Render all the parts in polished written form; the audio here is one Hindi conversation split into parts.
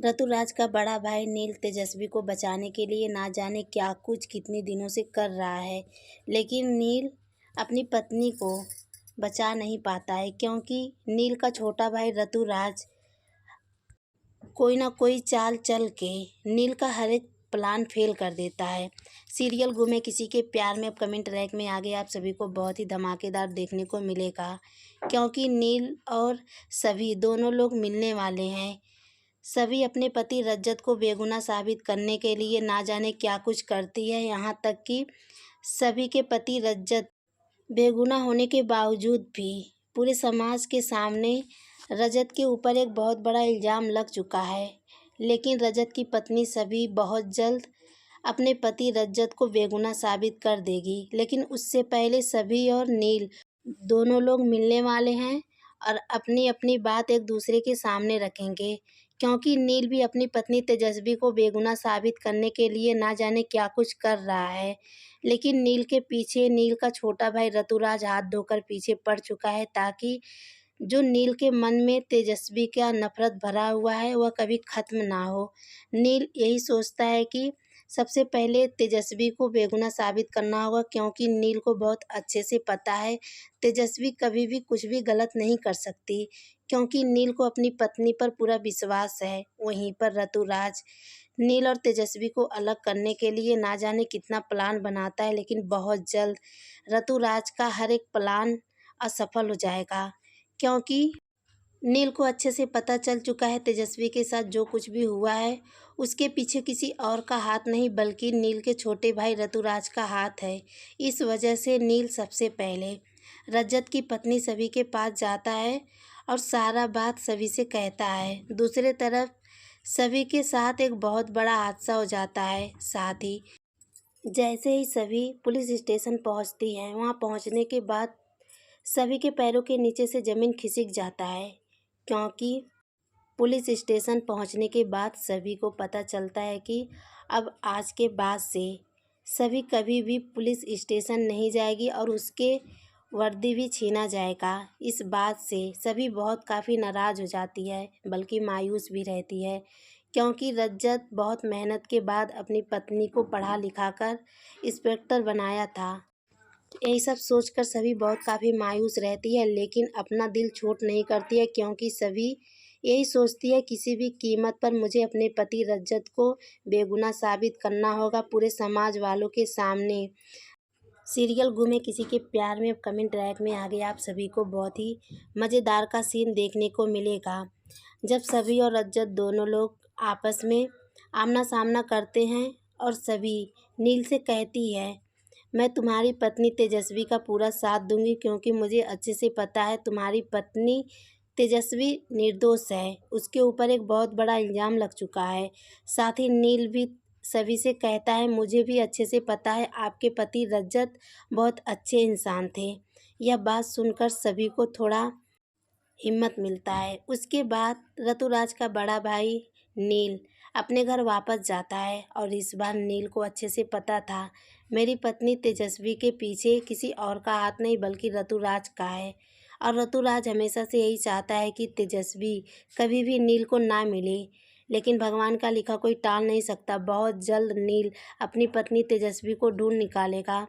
ऋतुराज का बड़ा भाई नील तेजस्वी को बचाने के लिए ना जाने क्या कुछ कितने दिनों से कर रहा है, लेकिन नील अपनी पत्नी को बचा नहीं पाता है क्योंकि नील का छोटा भाई ऋतुराज कोई ना कोई चाल चल के नील का हर एक प्लान फेल कर देता है। सीरियल गुम है किसी के प्यार में अब कमेंट रैक में आगे आप सभी को बहुत ही धमाकेदार देखने को मिलेगा, क्योंकि नील और सभी दोनों लोग मिलने वाले हैं। सभी अपने पति रज्जत को बेगुनाह साबित करने के लिए ना जाने क्या कुछ करती है, यहाँ तक कि सभी के पति रज्जत बेगुनाह होने के बावजूद भी पूरे समाज के सामने रजत के ऊपर एक बहुत बड़ा इल्ज़ाम लग चुका है। लेकिन रजत की पत्नी सभी बहुत जल्द अपने पति रज्जत को बेगुनाह साबित कर देगी, लेकिन उससे पहले सभी और नील दोनों लोग मिलने वाले हैं और अपनी अपनी बात एक दूसरे के सामने रखेंगे, क्योंकि नील भी अपनी पत्नी तेजस्वी को बेगुनाह साबित करने के लिए ना जाने क्या कुछ कर रहा है। लेकिन नील के पीछे नील का छोटा भाई ऋतुराज हाथ धोकर पीछे पड़ चुका है, ताकि जो नील के मन में तेजस्वी का नफरत भरा हुआ है वह कभी खत्म ना हो। नील यही सोचता है कि सबसे पहले तेजस्वी को बेगुनाह साबित करना होगा, क्योंकि नील को बहुत अच्छे से पता है तेजस्वी कभी भी कुछ भी गलत नहीं कर सकती, क्योंकि नील को अपनी पत्नी पर पूरा विश्वास है। वहीं पर ऋतुराज नील और तेजस्वी को अलग करने के लिए ना जाने कितना प्लान बनाता है, लेकिन बहुत जल्द ऋतुराज का हर एक प्लान असफल हो जाएगा, क्योंकि नील को अच्छे से पता चल चुका है तेजस्वी के साथ जो कुछ भी हुआ है उसके पीछे किसी और का हाथ नहीं बल्कि नील के छोटे भाई ऋतुराज का हाथ है। इस वजह से नील सबसे पहले रजत की पत्नी सभी के पास जाता है और सारा बात सभी से कहता है। दूसरे तरफ सभी के साथ एक बहुत बड़ा हादसा हो जाता है। साथ ही जैसे ही सभी पुलिस स्टेशन पहुंचती हैं, वहां पहुंचने के बाद सभी के पैरों के नीचे से ज़मीन खिसक जाता है, क्योंकि पुलिस स्टेशन पहुंचने के बाद सभी को पता चलता है कि अब आज के बाद से सभी कभी भी पुलिस स्टेशन नहीं जाएगी और उसके वर्दी भी छीना जाएगा। इस बात से सभी बहुत काफ़ी नाराज़ हो जाती है, बल्कि मायूस भी रहती है, क्योंकि रज्जत बहुत मेहनत के बाद अपनी पत्नी को पढ़ा लिखाकर इंस्पेक्टर बनाया था। यही सब सोचकर सभी बहुत काफ़ी मायूस रहती है, लेकिन अपना दिल छोट नहीं करती है, क्योंकि सभी यही सोचती है किसी भी कीमत पर मुझे अपने पति रज्जत को बेगुनाह साबित करना होगा पूरे समाज वालों के सामने। सीरियल गुम है किसी के प्यार में अब कमेंट रैक में आगे आप सभी को बहुत ही मज़ेदार का सीन देखने को मिलेगा, जब सभी और रज्जत दोनों लोग आपस में आमना सामना करते हैं और सभी नील से कहती है, मैं तुम्हारी पत्नी तेजस्वी का पूरा साथ दूंगी, क्योंकि मुझे अच्छे से पता है तुम्हारी पत्नी तेजस्वी निर्दोष है, उसके ऊपर एक बहुत बड़ा इल्ज़ाम लग चुका है। साथ ही नील भी सभी से कहता है, मुझे भी अच्छे से पता है आपके पति रज्जत बहुत अच्छे इंसान थे। यह बात सुनकर सभी को थोड़ा हिम्मत मिलता है। उसके बाद ऋतुराज का बड़ा भाई नील अपने घर वापस जाता है और इस बार नील को अच्छे से पता था मेरी पत्नी तेजस्वी के पीछे किसी और का हाथ नहीं बल्कि ऋतुराज का है, और ऋतुराज हमेशा से यही चाहता है कि तेजस्वी कभी भी नील को ना मिले। लेकिन भगवान का लिखा कोई टाल नहीं सकता, बहुत जल्द नील अपनी पत्नी तेजस्वी को ढूंढ निकालेगा,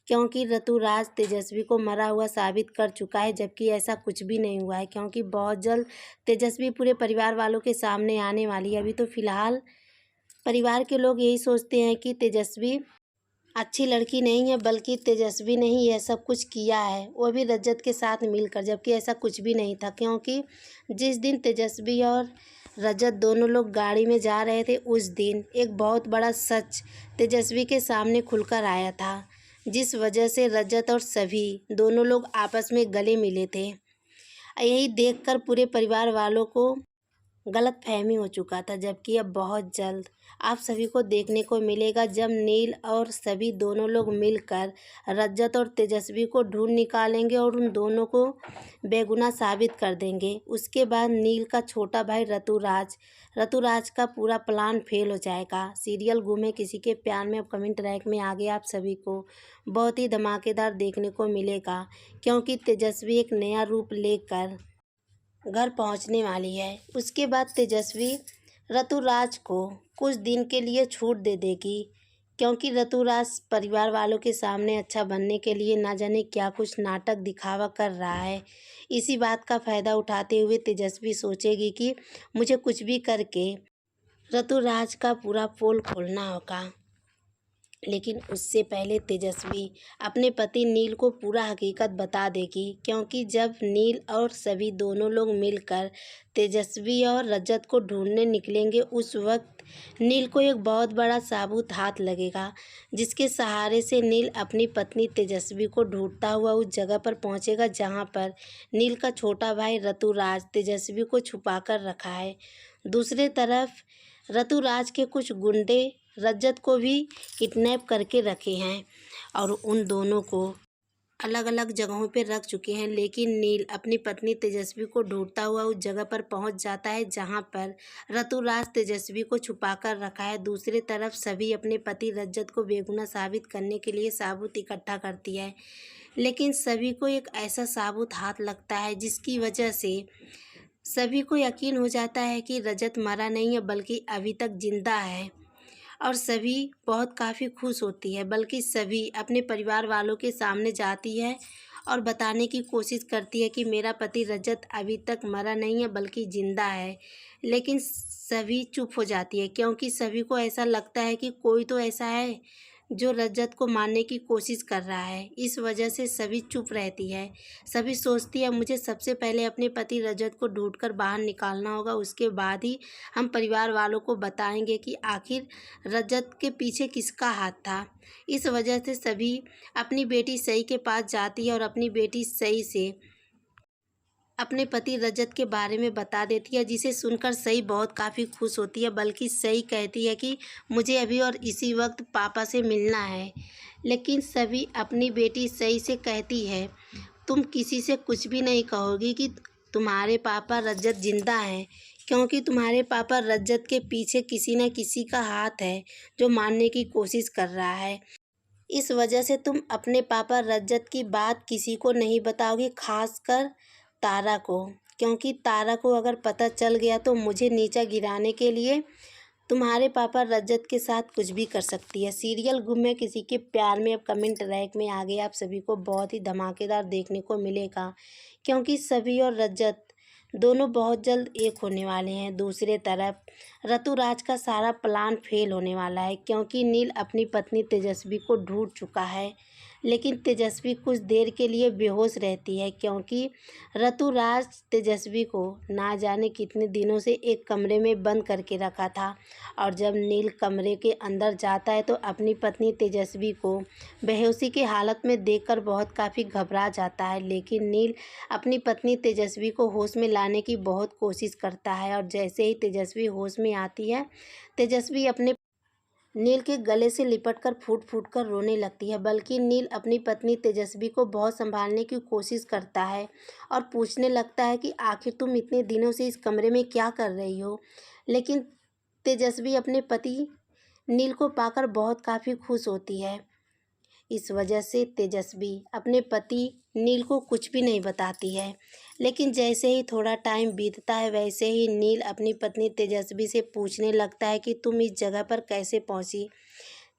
क्योंकि ऋतुराज तेजस्वी को मरा हुआ साबित कर चुका है, जबकि ऐसा कुछ भी नहीं हुआ है, क्योंकि बहुत जल्द तेजस्वी पूरे परिवार वालों के सामने आने वाली है। अभी तो फिलहाल परिवार के लोग यही सोचते हैं कि तेजस्वी अच्छी लड़की नहीं है, बल्कि तेजस्वी ने ही यह सब कुछ किया है, वो भी रजत के साथ मिलकर, जबकि ऐसा कुछ भी नहीं था, क्योंकि जिस दिन तेजस्वी और रजत दोनों लोग गाड़ी में जा रहे थे उस दिन एक बहुत बड़ा सच तेजस्वी के सामने खुलकर आया था, जिस वजह से रजत और सभी दोनों लोग आपस में गले मिले थे। यही देखकर पूरे परिवार वालों को गलतफहमी हो चुका था, जबकि अब बहुत जल्द आप सभी को देखने को मिलेगा जब नील और सभी दोनों लोग मिलकर रजत और तेजस्वी को ढूंढ निकालेंगे और उन दोनों को बेगुनाह साबित कर देंगे। उसके बाद नील का छोटा भाई ऋतुराज का पूरा प्लान फेल हो जाएगा। सीरियल गुम है किसी के प्यार में अब कमेंट रैक में आगे आप सभी को बहुत ही धमाकेदार देखने को मिलेगा, क्योंकि तेजस्वी एक नया रूप लेकर घर पहुंचने वाली है। उसके बाद तेजस्वी ऋतुराज को कुछ दिन के लिए छूट दे देगी, क्योंकि ऋतुराज परिवार वालों के सामने अच्छा बनने के लिए ना जाने क्या कुछ नाटक दिखावा कर रहा है। इसी बात का फ़ायदा उठाते हुए तेजस्वी सोचेगी कि मुझे कुछ भी करके ऋतुराज का पूरा पोल खोलना होगा। लेकिन उससे पहले तेजस्वी अपने पति नील को पूरा हकीकत बता देगी, क्योंकि जब नील और सभी दोनों लोग मिलकर तेजस्वी और रजत को ढूंढने निकलेंगे, उस वक्त नील को एक बहुत बड़ा साबुत हाथ लगेगा, जिसके सहारे से नील अपनी पत्नी तेजस्वी को ढूंढता हुआ उस जगह पर पहुंचेगा जहां पर नील का छोटा भाई ऋतुराज तेजस्वी को छुपा कर रखा है। दूसरी तरफ ऋतुराज के कुछ गुंडे रजत को भी किडनैप करके रखे हैं और उन दोनों को अलग अलग जगहों पर रख चुके हैं। लेकिन नील अपनी पत्नी तेजस्वी को ढूंढता हुआ उस जगह पर पहुंच जाता है जहां पर ऋतुराज तेजस्वी को छुपा कर रखा है। दूसरी तरफ सभी अपने पति रजत को बेगुनाह साबित करने के लिए साबुत इकट्ठा करती है, लेकिन सभी को एक ऐसा साबुत हाथ लगता है जिसकी वजह से सभी को यकीन हो जाता है कि रजत मरा नहीं है बल्कि अभी तक जिंदा है, और सभी बहुत काफ़ी खुश होती है। बल्कि सभी अपने परिवार वालों के सामने जाती है और बताने की कोशिश करती है कि मेरा पति रजत अभी तक मरा नहीं है बल्कि ज़िंदा है। लेकिन सभी चुप हो जाती है, क्योंकि सभी को ऐसा लगता है कि कोई तो ऐसा है जो रजत को मारने की कोशिश कर रहा है। इस वजह से सभी चुप रहती है। सभी सोचती है मुझे सबसे पहले अपने पति रजत को ढूंढकर बाहर निकालना होगा, उसके बाद ही हम परिवार वालों को बताएंगे कि आखिर रजत के पीछे किसका हाथ था। इस वजह से सभी अपनी बेटी सई के पास जाती है और अपनी बेटी सई से अपने पति रजत के बारे में बता देती है, जिसे सुनकर सई बहुत काफ़ी खुश होती है। बल्कि सई कहती है कि मुझे अभी और इसी वक्त पापा से मिलना है। लेकिन सभी अपनी बेटी सई से कहती है तुम किसी से कुछ भी नहीं कहोगी कि तुम्हारे पापा रजत जिंदा हैं, क्योंकि तुम्हारे पापा रजत के पीछे किसी न किसी का हाथ है जो मारने की कोशिश कर रहा है। इस वजह से तुम अपने पापा रजत की बात किसी को नहीं बताओगी, खासकर तारा को, क्योंकि तारा को अगर पता चल गया तो मुझे नीचा गिराने के लिए तुम्हारे पापा रजत के साथ कुछ भी कर सकती है। सीरियल गुम में किसी के प्यार में अब कमेंट रैक में आगे आप सभी को बहुत ही धमाकेदार देखने को मिलेगा, क्योंकि सभी और रजत दोनों बहुत जल्द एक होने वाले हैं। दूसरे तरफ ऋतुराज का सारा प्लान फेल होने वाला है, क्योंकि नील अपनी पत्नी तेजस्वी को ढूंढ चुका है। लेकिन तेजस्वी कुछ देर के लिए बेहोश रहती है, क्योंकि ऋतुराज तेजस्वी को ना जाने कितने दिनों से एक कमरे में बंद करके रखा था, और जब नील कमरे के अंदर जाता है तो अपनी पत्नी तेजस्वी को बेहोशी की हालत में देखकर बहुत काफ़ी घबरा जाता है। लेकिन नील अपनी पत्नी तेजस्वी को होश में लाने की बहुत कोशिश करता है, और जैसे ही तेजस्वी होश में आती है, तेजस्वी अपने नील के गले से लिपटकर फूट फूट कर रोने लगती है। बल्कि नील अपनी पत्नी तेजस्वी को बहुत संभालने की कोशिश करता है और पूछने लगता है कि आखिर तुम इतने दिनों से इस कमरे में क्या कर रही हो। लेकिन तेजस्वी अपने पति नील को पाकर बहुत काफ़ी खुश होती है। इस वजह से तेजस्वी अपने पति नील को कुछ भी नहीं बताती है। लेकिन जैसे ही थोड़ा टाइम बीतता है, वैसे ही नील अपनी पत्नी तेजस्वी से पूछने लगता है कि तुम इस जगह पर कैसे पहुंची।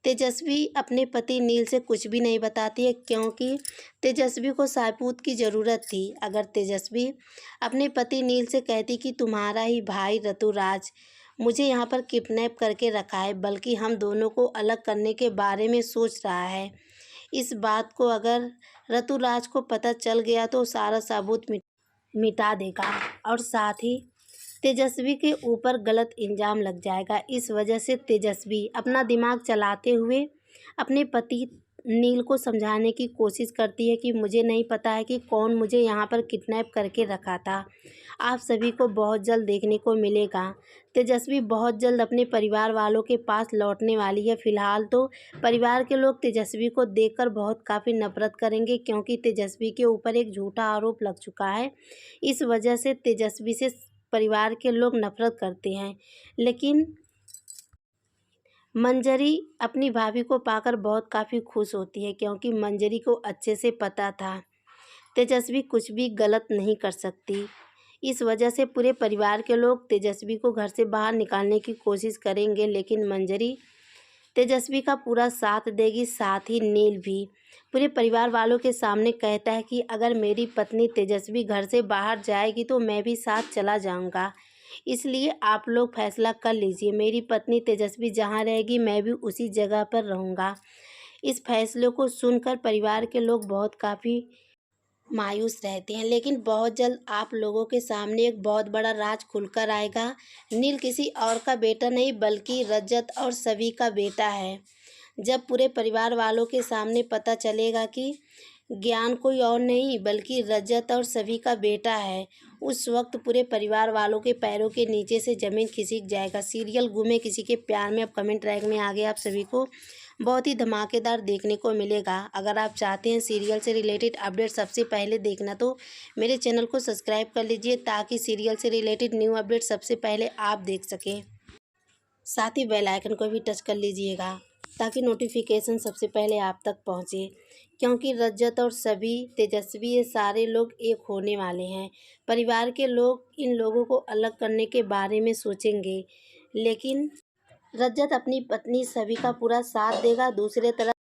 तेजस्वी अपने पति नील से कुछ भी नहीं बताती है, क्योंकि तेजस्वी को साबूत की ज़रूरत थी। अगर तेजस्वी अपने पति नील से कहती कि तुम्हारा ही भाई ऋतुराज मुझे यहाँ पर किडनैप करके रखा है, बल्कि हम दोनों को अलग करने के बारे में सोच रहा है, इस बात को अगर ऋतुराज को पता चल गया तो सारा सबूत मिटा देगा और साथ ही तेजस्वी के ऊपर गलत इल्ज़ाम लग जाएगा। इस वजह से तेजस्वी अपना दिमाग चलाते हुए अपने पति नील को समझाने की कोशिश करती है कि मुझे नहीं पता है कि कौन मुझे यहाँ पर किडनैप करके रखा था। आप सभी को बहुत जल्द देखने को मिलेगा। तेजस्वी बहुत जल्द अपने परिवार वालों के पास लौटने वाली है। फ़िलहाल तो परिवार के लोग तेजस्वी को देखकर बहुत काफ़ी नफरत करेंगे, क्योंकि तेजस्वी के ऊपर एक झूठा आरोप लग चुका है। इस वजह से तेजस्वी से परिवार के लोग नफरत करते हैं। लेकिन मंजरी अपनी भाभी को पाकर बहुत काफ़ी खुश होती है, क्योंकि मंजरी को अच्छे से पता था तेजस्वी कुछ भी गलत नहीं कर सकती। इस वजह से पूरे परिवार के लोग तेजस्वी को घर से बाहर निकालने की कोशिश करेंगे, लेकिन मंजरी तेजस्वी का पूरा साथ देगी। साथ ही नील भी पूरे परिवार वालों के सामने कहता है कि अगर मेरी पत्नी तेजस्वी घर से बाहर जाएगी तो मैं भी साथ चला जाऊंगा। इसलिए आप लोग फैसला कर लीजिए, मेरी पत्नी तेजस्वी जहाँ रहेगी मैं भी उसी जगह पर रहूँगा। इस फैसले को सुनकर परिवार के लोग काफ़ी मायूस रहते हैं, लेकिन बहुत जल्द आप लोगों के सामने एक बहुत बड़ा राज खुलकर आएगा। नील किसी और का बेटा नहीं बल्कि रजत और सभी का बेटा है। जब पूरे परिवार वालों के सामने पता चलेगा कि ज्ञान कोई और नहीं बल्कि रजत और सभी का बेटा है, उस वक्त पूरे परिवार वालों के पैरों के नीचे से ज़मीन खिसक जाएगा। सीरियल गुमे किसी के प्यार में अब कमेंट ट्रैक में आगे आप सभी को बहुत ही धमाकेदार देखने को मिलेगा। अगर आप चाहते हैं सीरियल से रिलेटेड अपडेट सबसे पहले देखना तो मेरे चैनल को सब्सक्राइब कर लीजिए, ताकि सीरियल से रिलेटेड न्यू अपडेट सबसे पहले आप देख सकें। साथ ही बेल आइकन को भी टच कर लीजिएगा, ताकि नोटिफिकेशन सबसे पहले आप तक पहुंचे। क्योंकि रजत और सभी तेजस्वी ये सारे लोग एक होने वाले हैं। परिवार के लोग इन लोगों को अलग करने के बारे में सोचेंगे, लेकिन रजत अपनी पत्नी सभी का पूरा साथ देगा। दूसरे तरफ